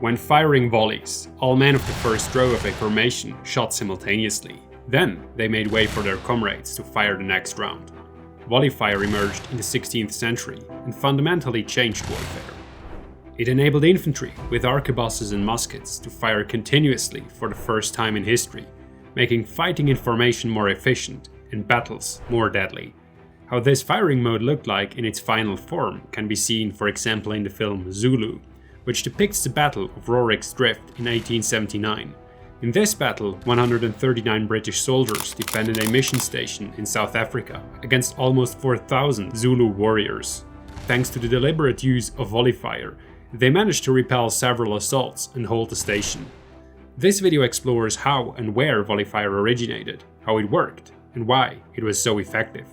When firing volleys, all men of the first row of a formation shot simultaneously. Then they made way for their comrades to fire the next round. Volley fire emerged in the 16th century and fundamentally changed warfare. It enabled infantry with arquebuses and muskets to fire continuously for the first time in history, making fighting in formation more efficient and battles more deadly. How this firing mode looked like in its final form can be seen, for example, in the film Zulu, which depicts the Battle of Rorke's Drift in 1879. In this battle, 139 British soldiers defended a mission station in South Africa against almost 4,000 Zulu warriors. Thanks to the deliberate use of volley fire, they managed to repel several assaults and hold the station. This video explores how and where volley fire originated, how it worked, and why it was so effective.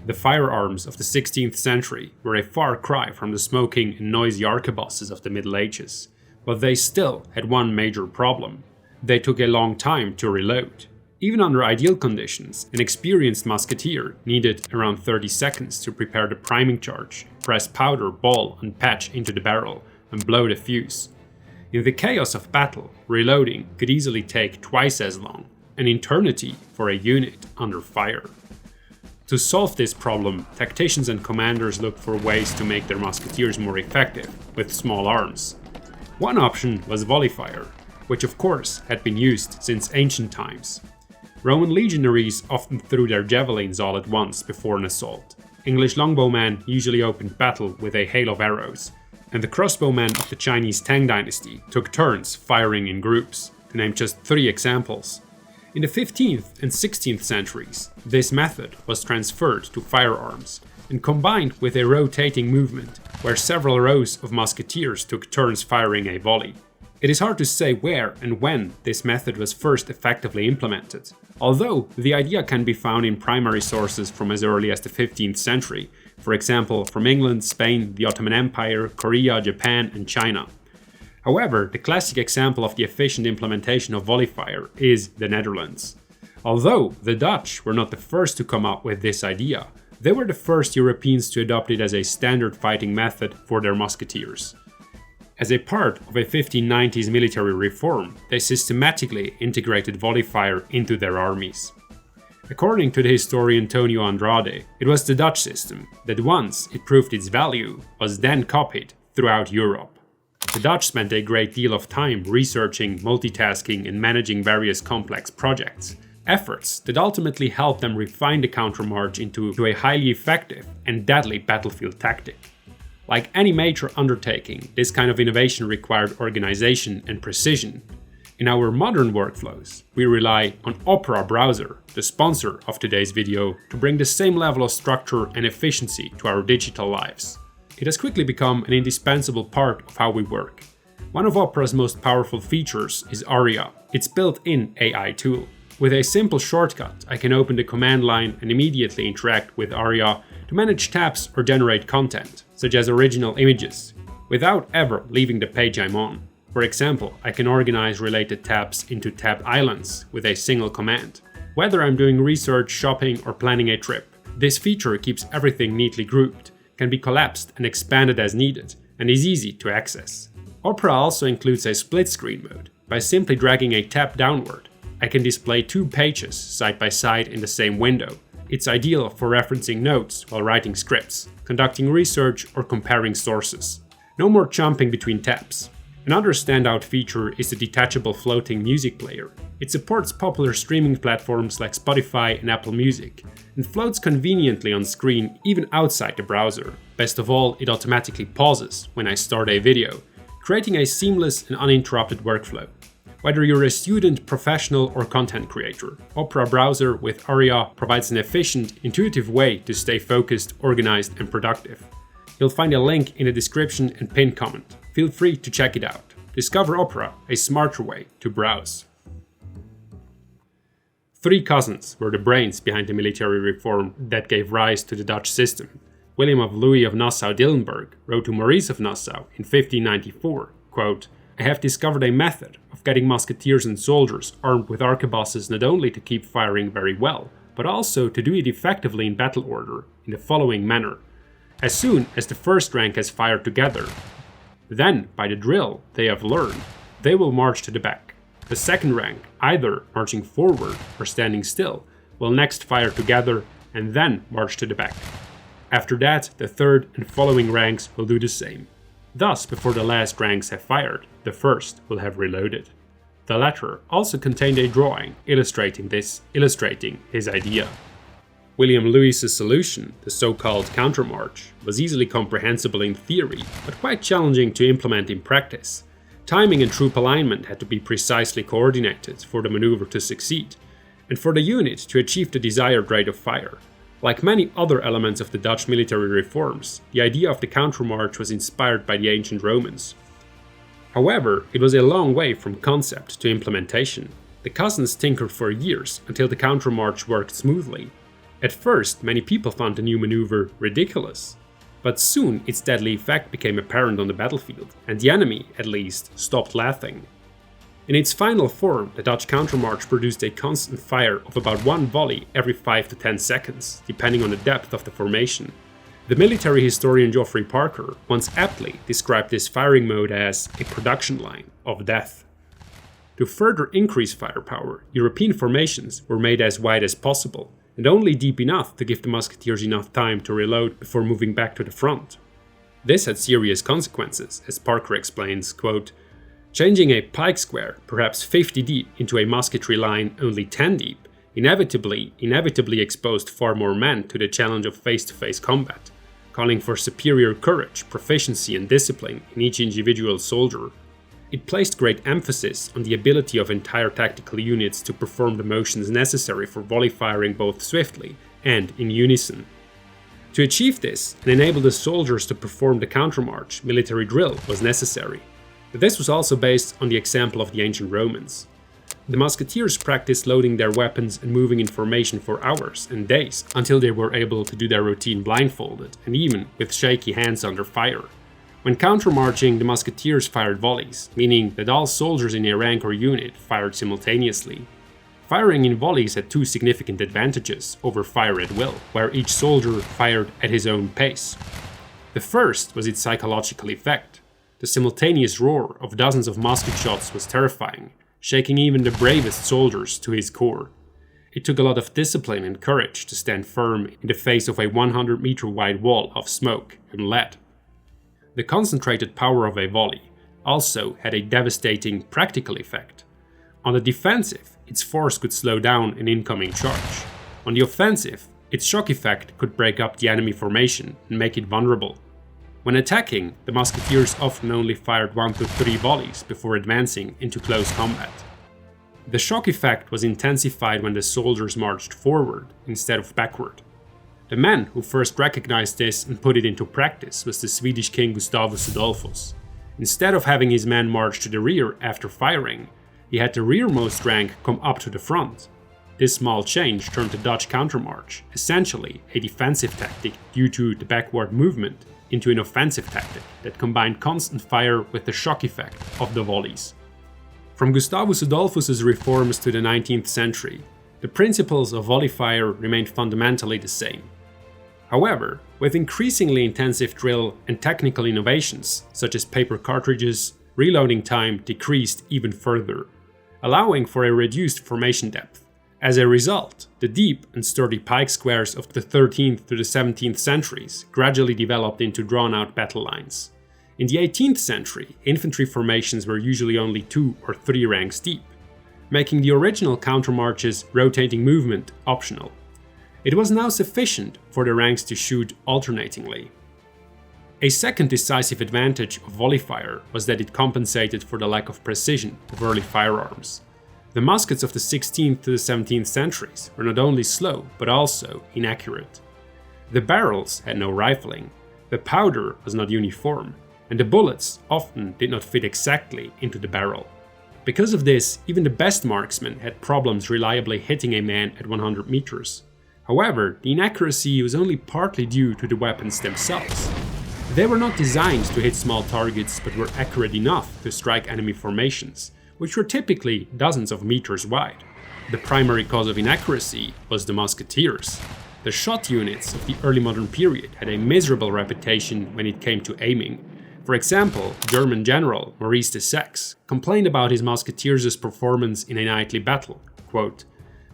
The firearms of the 16th century were a far cry from the smoking and noisy arquebuses of the Middle Ages, but they still had one major problem. They took a long time to reload. Even under ideal conditions, an experienced musketeer needed around 30 seconds to prepare the priming charge, press powder, ball, and patch into the barrel, and blow the fuse. In the chaos of battle, reloading could easily take twice as long, an eternity for a unit under fire. To solve this problem, tacticians and commanders looked for ways to make their musketeers more effective with small arms. One option was volley fire, which of course had been used since ancient times. Roman legionaries often threw their javelins all at once before an assault. English longbowmen usually opened battle with a hail of arrows, and the crossbowmen of the Chinese Tang dynasty took turns firing in groups, to name just 3 examples. In the 15th and 16th centuries, this method was transferred to firearms and combined with a rotating movement where several rows of musketeers took turns firing a volley. It is hard to say where and when this method was first effectively implemented, although the idea can be found in primary sources from as early as the 15th century, for example from England, Spain, the Ottoman Empire, Korea, Japan, and China. However, the classic example of the efficient implementation of volley fire is the Netherlands. Although the Dutch were not the first to come up with this idea, they were the first Europeans to adopt it as a standard fighting method for their musketeers. As a part of a 1590s military reform, they systematically integrated volley fire into their armies. According to the historian Antonio Andrade, it was the Dutch system that once it proved its value was then copied throughout Europe. The Dutch spent a great deal of time researching, multitasking, and managing various complex projects, efforts that ultimately helped them refine the countermarch into a highly effective and deadly battlefield tactic. Like any major undertaking, this kind of innovation required organization and precision. In our modern workflows, we rely on Opera browser, the sponsor of today's video, to bring the same level of structure and efficiency to our digital lives. It has quickly become an indispensable part of how we work. One of Opera's most powerful features is Aria, its built-in AI tool. With a simple shortcut, I can open the command line and immediately interact with Aria to manage tabs or generate content, such as original images, without ever leaving the page I'm on. For example, I can organize related tabs into tabbed islands with a single command. Whether I'm doing research, shopping, or planning a trip, this feature keeps everything neatly grouped, can be collapsed and expanded as needed, and is easy to access. Opera also includes a split screen mode. By simply dragging a tab downward, I can display 2 pages side by side in the same window. It's ideal for referencing notes while writing scripts, conducting research, or comparing sources. No more jumping between tabs. Another standout feature is the detachable floating music player. It supports popular streaming platforms like Spotify and Apple Music, and floats conveniently on screen even outside the browser. Best of all, it automatically pauses when I start a video, creating a seamless and uninterrupted workflow. Whether you're a student, professional, or content creator, Opera browser with Aria provides an efficient, intuitive way to stay focused, organized, and productive. You'll find a link in the description and pinned comment. Feel free to check it out. Discover Opera, a smarter way to browse. 3 cousins were the brains behind the military reform that gave rise to the Dutch system. William of Louis of Nassau-Dillenburg wrote to Maurice of Nassau in 1594, quote, "I have discovered a method of getting musketeers and soldiers armed with arquebuses not only to keep firing very well, but also to do it effectively in battle order, in the following manner. as soon as the first rank has fired together. Then, by the drill they have learned, they will march to the back. The second rank, either marching forward or standing still, will next fire together and then march to the back. After that, the third and following ranks will do the same. Thus, before the last ranks have fired, the first will have reloaded. The letter also contained a drawing illustrating his idea. William Lewis's solution, the so-called countermarch, was easily comprehensible in theory, but quite challenging to implement in practice. Timing and troop alignment had to be precisely coordinated for the maneuver to succeed, and for the unit to achieve the desired rate of fire. Like many other elements of the Dutch military reforms, the idea of the countermarch was inspired by the ancient Romans. However, it was a long way from concept to implementation. The cousins tinkered for years until the countermarch worked smoothly. At first, many people found the new maneuver ridiculous, but soon its deadly effect became apparent on the battlefield, and the enemy, at least, stopped laughing. In its final form, the Dutch countermarch produced a constant fire of about one volley every 5 to 10 seconds, depending on the depth of the formation. The military historian Geoffrey Parker once aptly described this firing mode as a production line of death. To further increase firepower, European formations were made as wide as possible, and only deep enough to give the musketeers enough time to reload before moving back to the front. This had serious consequences, as Parker explains, quote, "Changing a pike square, perhaps 50 deep, into a musketry line only 10 deep, inevitably exposed far more men to the challenge of face-to-face combat, calling for superior courage, proficiency and discipline in each individual soldier. It placed great emphasis on the ability of entire tactical units to perform the motions necessary for volley firing both swiftly and in unison. To achieve this and enable the soldiers to perform the countermarch, military drill was necessary. But this was also based on the example of the ancient Romans. The musketeers practiced loading their weapons and moving in formation for hours and days until they were able to do their routine blindfolded and even with shaky hands under fire. When countermarching, the musketeers fired volleys, meaning that all soldiers in a rank or unit fired simultaneously. Firing in volleys had two significant advantages over fire at will, where each soldier fired at his own pace. The first was its psychological effect. The simultaneous roar of dozens of musket shots was terrifying, shaking even the bravest soldiers to his core. It took a lot of discipline and courage to stand firm in the face of a 100-meter wide wall of smoke and lead. The concentrated power of a volley also had a devastating practical effect. On the defensive, its force could slow down an incoming charge. On the offensive, its shock effect could break up the enemy formation and make it vulnerable. When attacking, the musketeers often only fired 1 to 3 volleys before advancing into close combat. The shock effect was intensified when the soldiers marched forward instead of backward. The man who first recognized this and put it into practice was the Swedish king Gustavus Adolphus. Instead of having his men march to the rear after firing, he had the rearmost rank come up to the front. This small change turned the Dutch countermarch, essentially a defensive tactic due to the backward movement, into an offensive tactic that combined constant fire with the shock effect of the volleys. From Gustavus Adolphus's reforms to the 19th century, the principles of volley fire remained fundamentally the same. However, with increasingly intensive drill and technical innovations, such as paper cartridges, reloading time decreased even further, allowing for a reduced formation depth. As a result, the deep and sturdy pike squares of the 13th to the 17th centuries gradually developed into drawn-out battle lines. In the 18th century, infantry formations were usually only 2 or 3 ranks deep, making the original countermarch's rotating movement optional. It was now sufficient for the ranks to shoot alternatingly. A second decisive advantage of volley fire was that it compensated for the lack of precision of early firearms. The muskets of the 16th to the 17th centuries were not only slow, but also inaccurate. The barrels had no rifling, the powder was not uniform, and the bullets often did not fit exactly into the barrel. Because of this, even the best marksmen had problems reliably hitting a man at 100 meters. However, the inaccuracy was only partly due to the weapons themselves. They were not designed to hit small targets, but were accurate enough to strike enemy formations, which were typically dozens of meters wide. The primary cause of inaccuracy was the musketeers. The shot units of the early modern period had a miserable reputation when it came to aiming. For example, German general Maurice de Saxe complained about his musketeers' performance in a nightly battle. Quote,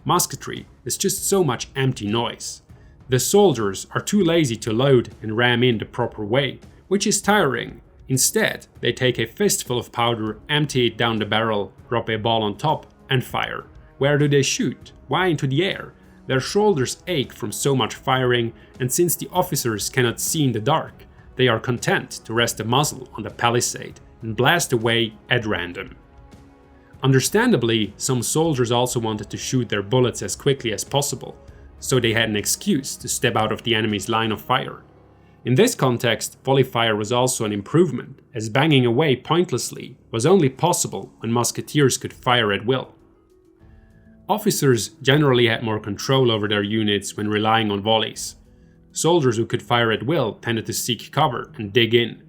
"Musketry is just so much empty noise. The soldiers are too lazy to load and ram in the proper way, which is tiring. Instead, they take a fistful of powder, empty it down the barrel, drop a ball on top, and fire. Where do they shoot? Why into the air? Their shoulders ache from so much firing, and since the officers cannot see in the dark, they are content to rest the muzzle on the palisade and blast away at random." Understandably, some soldiers also wanted to shoot their bullets as quickly as possible, so they had an excuse to step out of the enemy's line of fire. In this context, volley fire was also an improvement, as banging away pointlessly was only possible when musketeers could fire at will. Officers generally had more control over their units when relying on volleys. Soldiers who could fire at will tended to seek cover and dig in.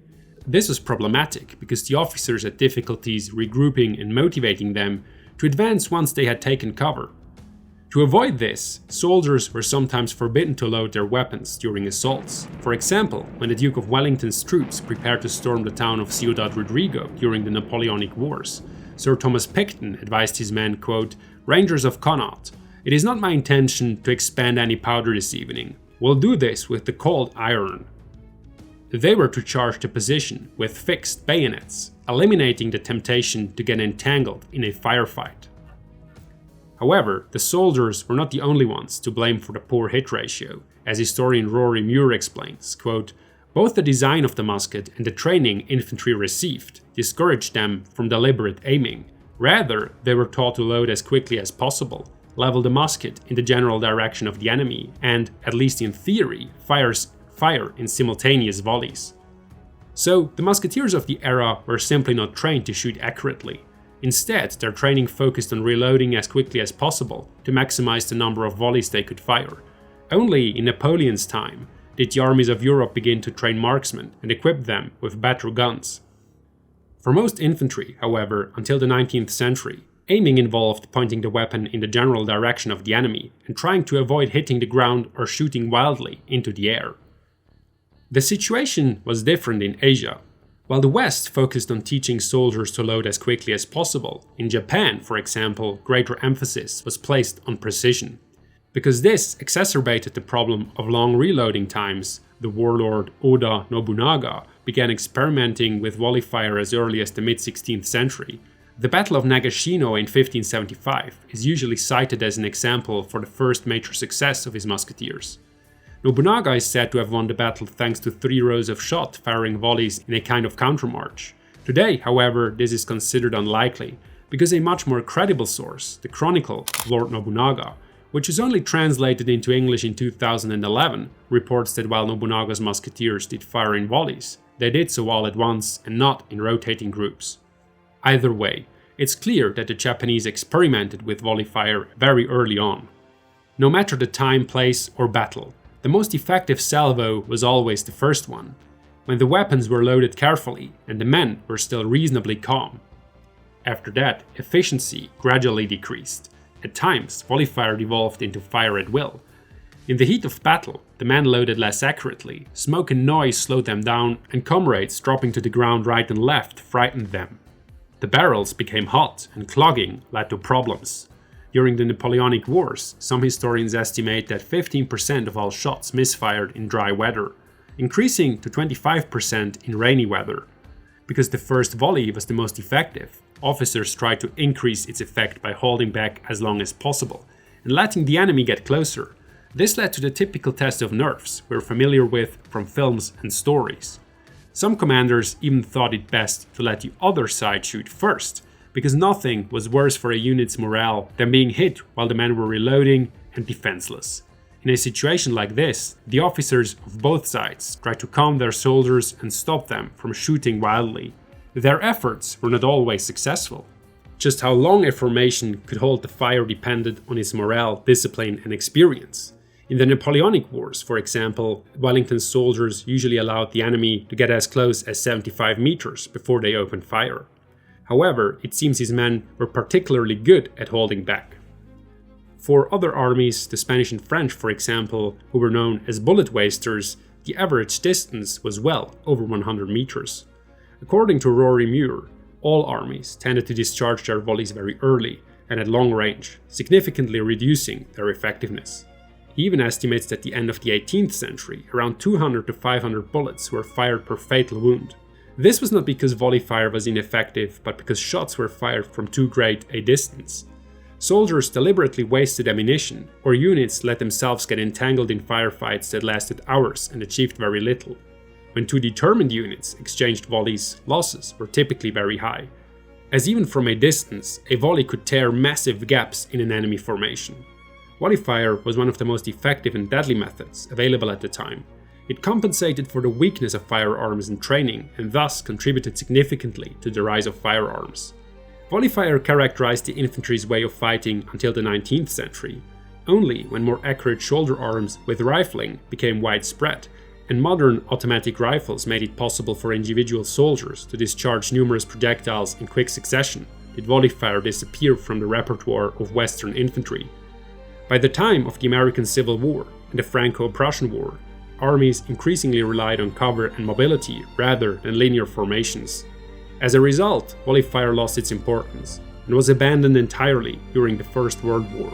This was problematic because the officers had difficulties regrouping and motivating them to advance once they had taken cover. To avoid this, soldiers were sometimes forbidden to load their weapons during assaults. For example, when the Duke of Wellington's troops prepared to storm the town of Ciudad Rodrigo during the Napoleonic Wars, Sir Thomas Picton advised his men, quote, "Rangers of Connaught, it is not my intention to expend any powder this evening. We'll do this with the cold iron." They were to charge the position with fixed bayonets, eliminating the temptation to get entangled in a firefight. However, the soldiers were not the only ones to blame for the poor hit ratio, as historian Rory Muir explains, quote, "Both the design of the musket and the training infantry received discouraged them from deliberate aiming. Rather, they were taught to load as quickly as possible, level the musket in the general direction of the enemy, and, at least in theory, fire in simultaneous volleys." So, the musketeers of the era were simply not trained to shoot accurately. Instead, their training focused on reloading as quickly as possible to maximize the number of volleys they could fire. Only in Napoleon's time did the armies of Europe begin to train marksmen and equip them with better guns. For most infantry, however, until the 19th century, aiming involved pointing the weapon in the general direction of the enemy and trying to avoid hitting the ground or shooting wildly into the air. The situation was different in Asia. While the West focused on teaching soldiers to load as quickly as possible, in Japan, for example, greater emphasis was placed on precision. Because this exacerbated the problem of long reloading times, the warlord Oda Nobunaga began experimenting with volley fire as early as the mid-16th century. The Battle of Nagashino in 1575 is usually cited as an example for the first major success of his musketeers. Nobunaga is said to have won the battle thanks to 3 rows of shot firing volleys in a kind of countermarch. Today, however, this is considered unlikely, because a much more credible source, the Chronicle of Lord Nobunaga, which was only translated into English in 2011, reports that while Nobunaga's musketeers did fire in volleys, they did so all at once and not in rotating groups. Either way, it's clear that the Japanese experimented with volley fire very early on. No matter the time, place, or battle, the most effective salvo was always the first one, when the weapons were loaded carefully and the men were still reasonably calm. After that, efficiency gradually decreased. At times, volley fire devolved into fire at will. In the heat of battle, the men loaded less accurately, smoke and noise slowed them down, and comrades dropping to the ground right and left frightened them. The barrels became hot, and clogging led to problems. During the Napoleonic Wars, some historians estimate that 15% of all shots misfired in dry weather, increasing to 25% in rainy weather. Because the first volley was the most effective, officers tried to increase its effect by holding back as long as possible and letting the enemy get closer. This led to the typical test of nerves we're familiar with from films and stories. Some commanders even thought it best to let the other side shoot first, because nothing was worse for a unit's morale than being hit while the men were reloading and defenseless. In a situation like this, the officers of both sides tried to calm their soldiers and stop them from shooting wildly. Their efforts were not always successful. Just how long a formation could hold the fire depended on its morale, discipline, and experience. In the Napoleonic Wars, for example, Wellington's soldiers usually allowed the enemy to get as close as 75 meters before they opened fire. However, it seems his men were particularly good at holding back. For other armies, the Spanish and French for example, who were known as bullet wasters, the average distance was well over 100 meters. According to Rory, all armies tended to discharge their volleys very early and at long range, significantly reducing their effectiveness. He even estimates that at the end of the 18th century, around 200 to 500 bullets were fired per fatal wound. This was not because volley fire was ineffective, but because shots were fired from too great a distance. Soldiers deliberately wasted ammunition, or units let themselves get entangled in firefights that lasted hours and achieved very little. When two determined units exchanged volleys, losses were typically very high, as even from a distance, a volley could tear massive gaps in an enemy formation. Volley fire was one of the most effective and deadly methods available at the time. It compensated for the weakness of firearms in training and thus contributed significantly to the rise of firearms. Volley fire characterized the infantry's way of fighting until the 19th century. Only when more accurate shoulder arms with rifling became widespread, and modern automatic rifles made it possible for individual soldiers to discharge numerous projectiles in quick succession, did volley fire disappear from the repertoire of Western infantry. By the time of the American Civil War and the Franco-Prussian War, armies increasingly relied on cover and mobility rather than linear formations. As a result, volley fire lost its importance and was abandoned entirely during the First World War.